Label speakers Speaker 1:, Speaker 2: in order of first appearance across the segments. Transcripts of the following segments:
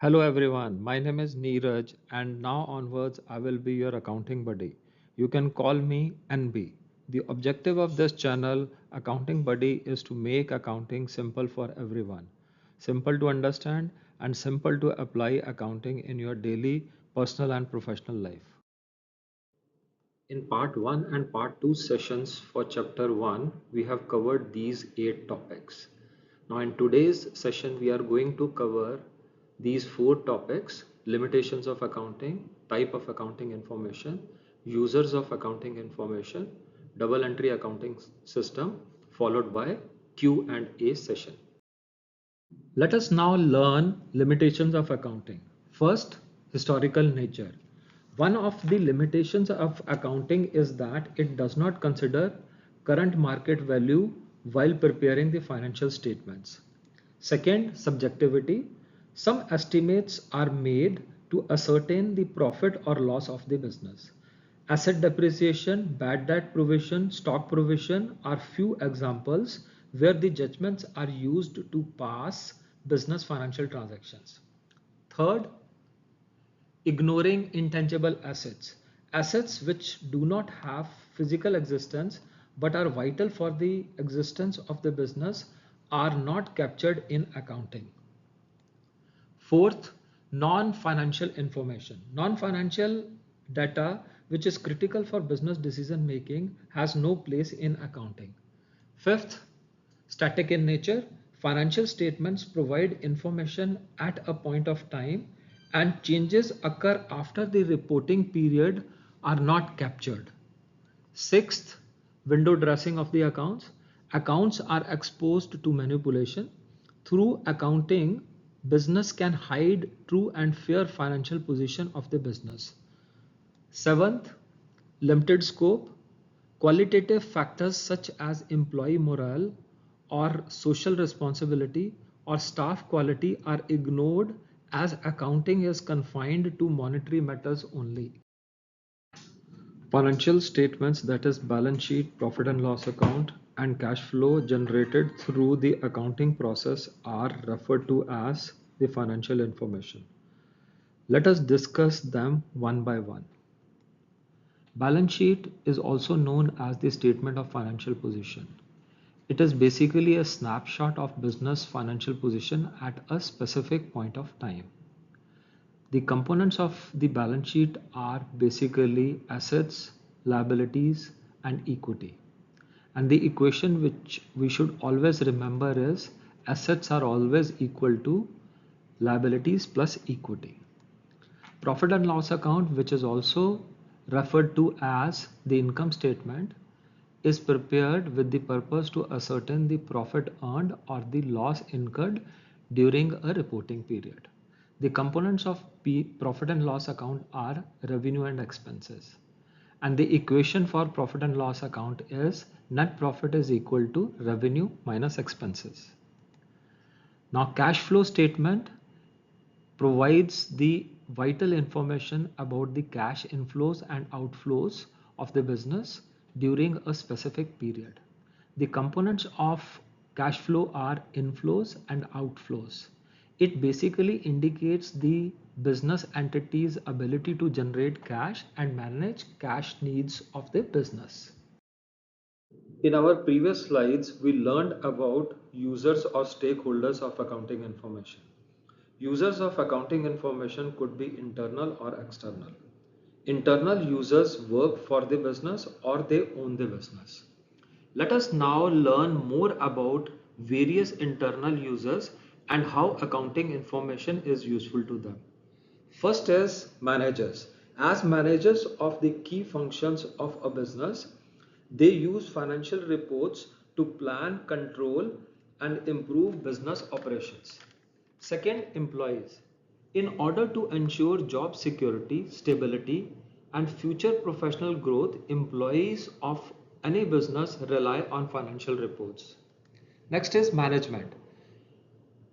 Speaker 1: Hello everyone, my name is Neeraj and now onwards I will be your accounting buddy. You can call me NB. The objective of this channel, Accounting Buddy, is to make accounting simple for everyone. Simple to understand and simple to apply accounting in your daily, personal and professional life. In part 1 and part 2 sessions for chapter 1, we have covered these 8 topics. Now, in today's session, we are going to cover these 4 topics: limitations of accounting, type of accounting information, users of accounting information, double entry accounting system, followed by Q&A session. Let us now learn limitations of accounting. First, historical nature. One of the limitations of accounting is that it does not consider current market value while preparing the financial statements. Second, subjectivity. Some estimates are made to ascertain the profit or loss of the business. Asset depreciation, bad debt provision, stock provision are few examples where the judgments are used to pass business financial transactions. Third, ignoring intangible assets. Assets which do not have physical existence but are vital for the existence of the business are not captured in accounting. Fourth, non-financial information. Non-financial data, which is critical for business decision making, has no place in accounting. Fifth, static in nature. Financial statements provide information at a point of time, and changes occur after the reporting period are not captured. Sixth, window dressing of the accounts. Accounts are exposed to manipulation. Through accounting, business can hide true and fair financial position of the business. Seventh, limited scope. Qualitative factors such as employee morale or social responsibility or staff quality are ignored as accounting is confined to monetary matters only. Financial statements, that is balance sheet, profit and loss account, and cash flow generated through the accounting process are referred to as the financial information. Let us discuss them one by one. Balance sheet is also known as the statement of financial position. It is basically a snapshot of business financial position at a specific point of time. The components of the balance sheet are basically assets, liabilities, and equity. And the equation which we should always remember is assets are always equal to liabilities plus equity. Profit and loss account, which is also referred to as the income statement, is prepared with the purpose to ascertain the profit earned or the loss incurred during a reporting period. The components of profit and loss account are revenue and expenses. And the equation for profit and loss account is net profit is equal to revenue minus expenses. Now, cash flow statement provides the vital information about the cash inflows and outflows of the business during a specific period. The components of cash flow are inflows and outflows. It basically indicates the business entity's ability to generate cash and manage cash needs of the business. In our previous slides, we learned about users or stakeholders of accounting information. Users of accounting information could be internal or external. Internal users work for the business or they own the business. Let us now learn more about various internal users and how accounting information is useful to them. First is managers. As managers of the key functions of a business, they use financial reports to plan, control, and improve business operations. Second, employees. In order to ensure job security, stability, and future professional growth, employees of any business rely on financial reports. Next is management.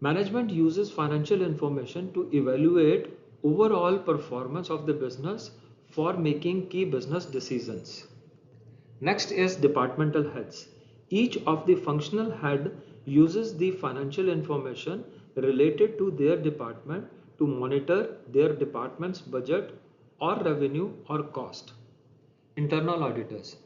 Speaker 1: Management uses financial information to evaluate overall performance of the business for making key business decisions. Next is departmental heads. Each of the functional head uses the financial information related to their department to monitor their department's budget or revenue or cost. Internal auditors.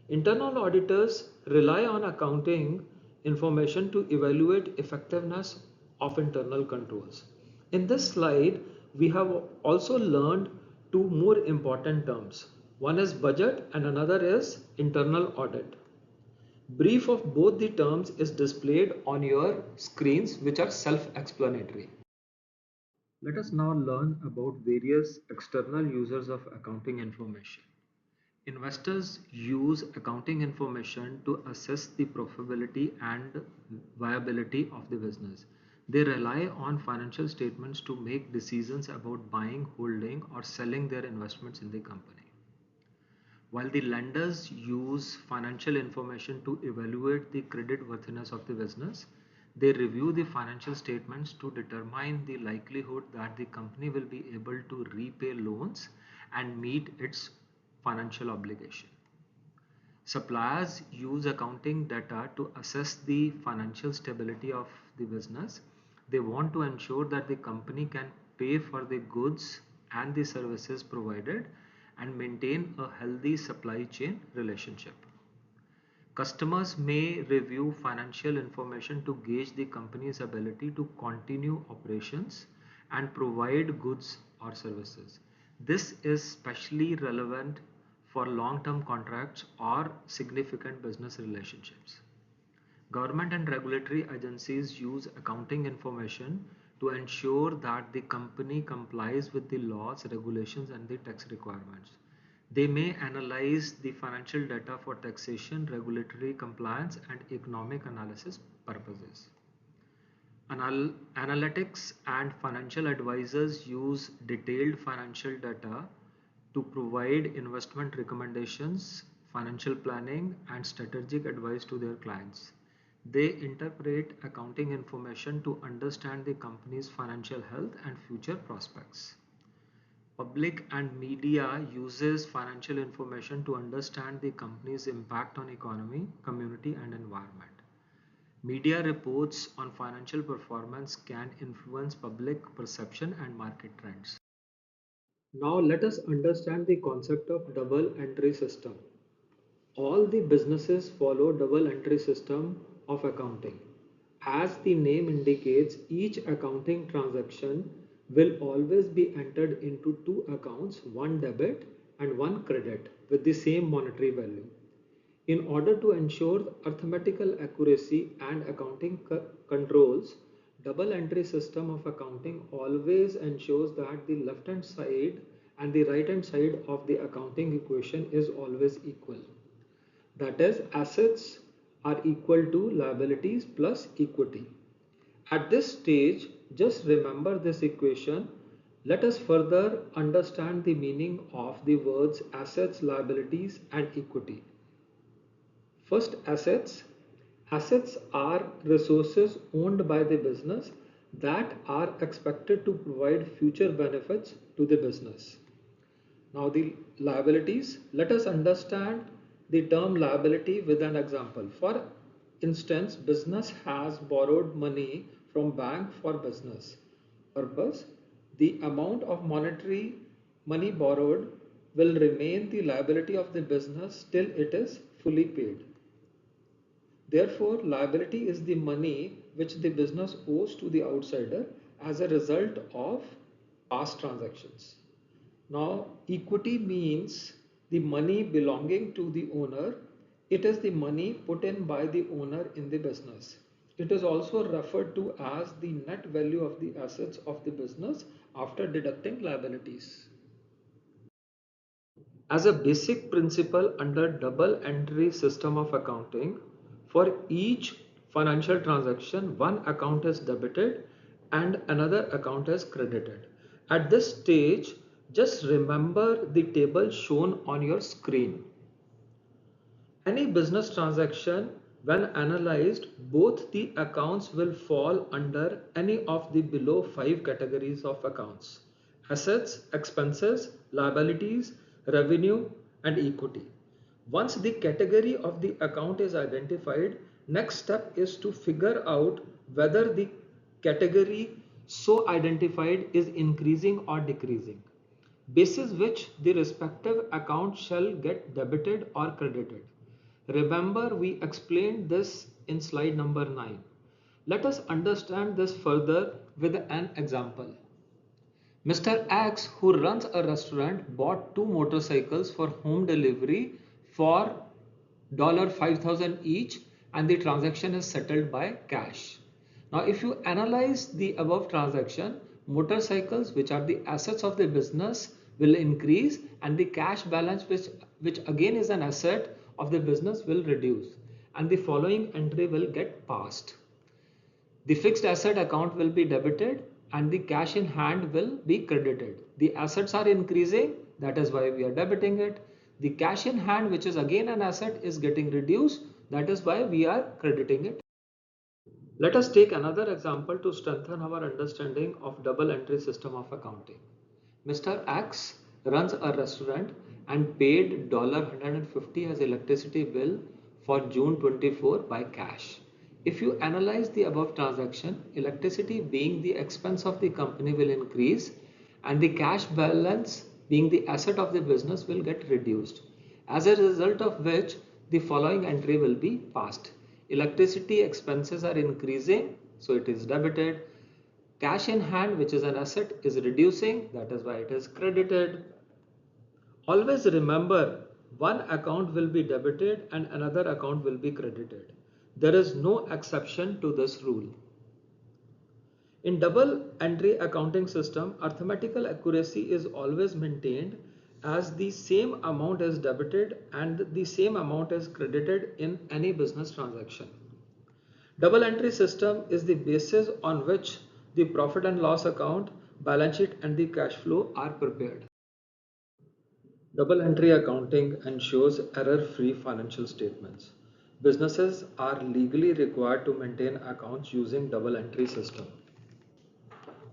Speaker 1: Internal auditors rely on accounting information to evaluate effectiveness of internal controls. In this slide, we have also learned two more important terms. One is budget and another is internal audit. Brief of both the terms is displayed on your screens, which are self-explanatory. Let us now learn about various external users of accounting information. Investors use accounting information to assess the profitability and viability of the business. They rely on financial statements to make decisions about buying, holding, or selling their investments in the company. While the lenders use financial information to evaluate the credit worthiness of the business, they review the financial statements to determine the likelihood that the company will be able to repay loans and meet its financial obligation. Suppliers use accounting data to assess the financial stability of the business. They want to ensure that the company can pay for the goods and the services provided and maintain a healthy supply chain relationship. Customers may review financial information to gauge the company's ability to continue operations and provide goods or services. This is especially relevant for long-term contracts or significant business relationships. Government and regulatory agencies use accounting information to ensure that the company complies with the laws, regulations, and the tax requirements. They may analyze the financial data for taxation, regulatory compliance, and economic analysis purposes. Analytics and financial advisors use detailed financial data to provide investment recommendations, financial planning, and strategic advice to their clients. They interpret accounting information to understand the company's financial health and future prospects. Public and media uses financial information to understand the company's impact on economy, community, and environment. Media reports on financial performance can influence public perception and market trends. Now let us understand the concept of double entry system. All the businesses follow double entry system of accounting. As the name indicates, each accounting transaction will always be entered into two accounts, one debit and one credit with the same monetary value. In order to ensure arithmetical accuracy and accounting controls, double entry system of accounting always ensures that the left hand side and the right hand side of the accounting equation is always equal. That is, assets are equal to liabilities plus equity. At this stage, just remember this equation. Let us further understand the meaning of the words assets, liabilities, and equity. First, assets. Assets are resources owned by the business that are expected to provide future benefits to the business. Now the liabilities. Let us understand the term liability with an example. For instance, business has borrowed money from bank for business purpose. The amount of monetary money borrowed will remain the liability of the business till it is fully paid. Therefore, liability is the money which the business owes to the outsider as a result of past transactions. Now, equity means the money belonging to the owner. It is the money put in by the owner in the business. It is also referred to as the net value of the assets of the business after deducting liabilities. As a basic principle under double entry system of accounting, for each financial transaction, one account is debited and another account is credited. At this stage, just remember the table shown on your screen. Any business transaction, when analyzed, both the accounts will fall under any of the below five categories of accounts: assets, expenses, liabilities, revenue, and equity. Once the category of the account is identified, next step is to figure out whether the category so identified is increasing or decreasing, basis which the respective account shall get debited or credited. Remember, we explained this in slide number 9. Let us understand this further with an example. Mr. X, who runs a restaurant, bought two motorcycles for home delivery for $5,000 each, and the transaction is settled by cash. Now, if you analyze the above transaction, motorcycles, which are the assets of the business, will increase, and the cash balance, which again is an asset of the business, will reduce, and the following entry will get passed. The fixed asset account will be debited and the cash in hand will be credited. The assets are increasing, that is why we are debiting it. The cash in hand, which is again an asset, is getting reduced, that is why we are crediting it. Let us take another example to strengthen our understanding of double entry system of accounting. Mr. X runs a restaurant and paid $150 as electricity bill for June 24 by cash. If you analyze the above transaction, electricity being the expense of the company will increase and the cash balance being the asset of the business will get reduced. As a result of which, the following entry will be passed. Electricity expenses are increasing, so it is debited. Cash in hand, which is an asset, is reducing, that is why it is credited. Always remember, one account will be debited and another account will be credited. There is no exception to this rule. In double entry accounting system, arithmetical accuracy is always maintained as the same amount is debited and the same amount is credited in any business transaction. Double entry system is the basis on which the profit and loss account, balance sheet and the cash flow are prepared. Double entry accounting ensures error-free financial statements. Businesses are legally required to maintain accounts using double entry system.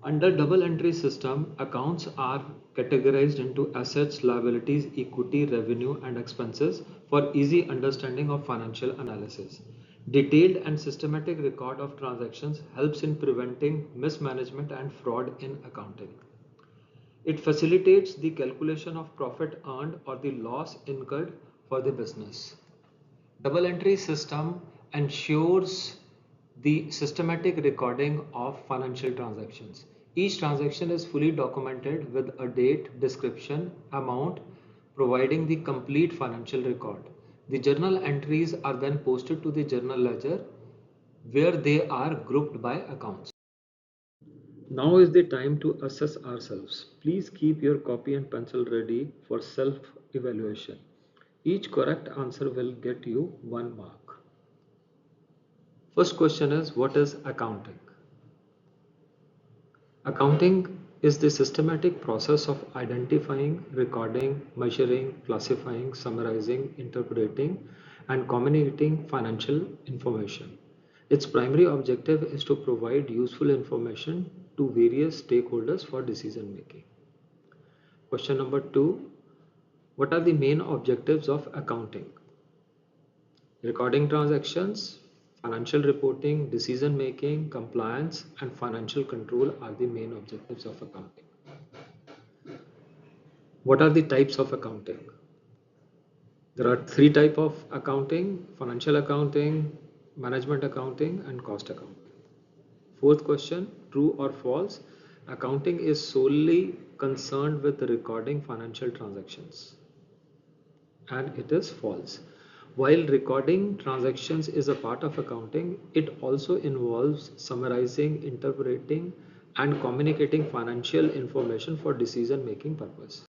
Speaker 1: Under double entry system, accounts are categorized into assets, liabilities, equity, revenue, and expenses for easy understanding of financial analysis. Detailed and systematic record of transactions helps in preventing mismanagement and fraud in accounting. It facilitates the calculation of profit earned or the loss incurred for the business. Double entry system ensures the systematic recording of financial transactions. Each transaction is fully documented with a date, description, amount, providing the complete financial record. The journal entries are then posted to the journal ledger where they are grouped by accounts. Now is the time to assess ourselves. Please keep your copy and pencil ready for self-evaluation. Each correct answer will get you 1 mark. First question is, what is accounting? Accounting is the systematic process of identifying, recording, measuring, classifying, summarizing, interpreting, and communicating financial information. Its primary objective is to provide useful information to various stakeholders for decision making. Question number 2. What are the main objectives of accounting? Recording transactions, financial reporting, decision making, compliance, and financial control are the main objectives of accounting. What are the types of accounting? There are three types of accounting: financial accounting, management accounting, and cost accounting. Fourth question, true or false? Accounting is solely concerned with recording financial transactions. And it is false. While recording transactions is a part of accounting, it also involves summarizing, interpreting, and communicating financial information for decision making purpose.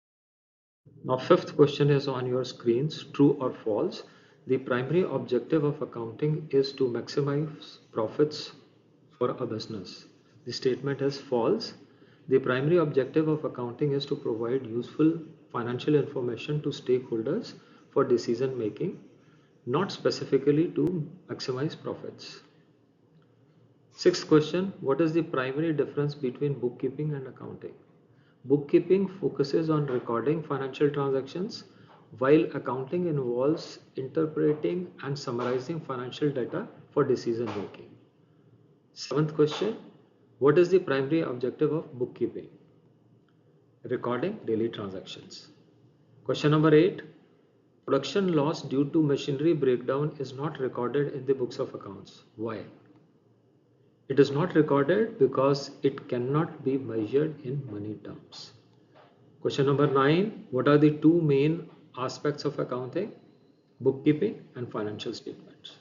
Speaker 1: Now, fifth question is on your screens, true or false. The primary objective of accounting is to maximize profits for a business. The statement is false. The primary objective of accounting is to provide useful financial information to stakeholders for decision making, not specifically to maximize profits. Sixth question, what is the primary difference between bookkeeping and accounting? Bookkeeping focuses on recording financial transactions, while accounting involves interpreting and summarizing financial data for decision making. Seventh question, What is the primary objective of bookkeeping? Recording daily transactions. Question number 8. Production loss due to machinery breakdown is not recorded in the books of accounts. Why? It is not recorded because it cannot be measured in money terms. Question number 9. What are the two main aspects of accounting? Bookkeeping and financial statements.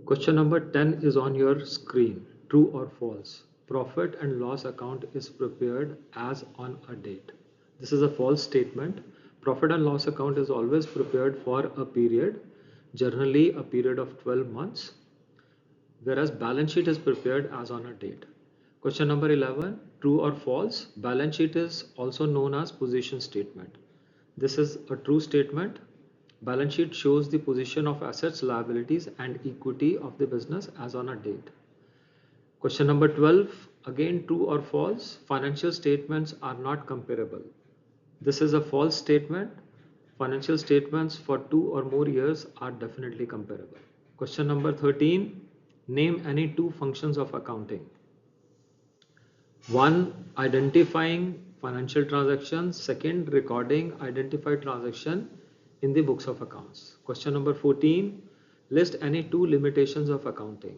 Speaker 1: Question number 10 is on your screen. True or false? Profit and loss account is prepared as on a date. This is a false statement. Profit and loss account is always prepared for a period, generally a period of 12 months, whereas balance sheet is prepared as on a date. Question number 11, true or false? Balance sheet is also known as position statement. This is a true statement. Balance sheet shows the position of assets, liabilities and equity of the business as on a date. Question number 12, again true or false? Financial statements are not comparable. This is a false statement. Financial statements for 2 or more years are definitely comparable. Question number 13, name any two functions of accounting. One, identifying financial transactions. Second, recording identified transaction in the books of accounts. Question number 14, list any two limitations of accounting.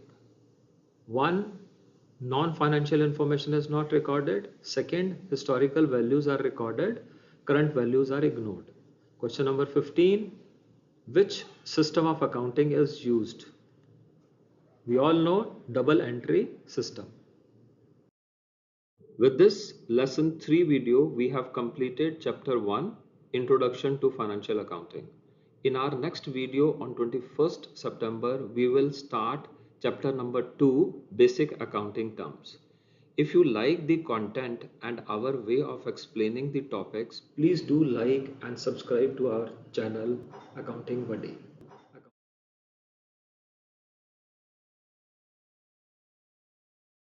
Speaker 1: One, non-financial information is not recorded. Second, historical values are recorded, current values are ignored. Question number 15, which system of accounting is used? We all know double entry system. With this lesson 3 video, we have completed chapter 1, Introduction to Financial Accounting. In our next video on 21st September, we will start chapter number 2, Basic Accounting Terms. If you like the content and our way of explaining the topics, please do like and subscribe to our channel Accounting Buddy.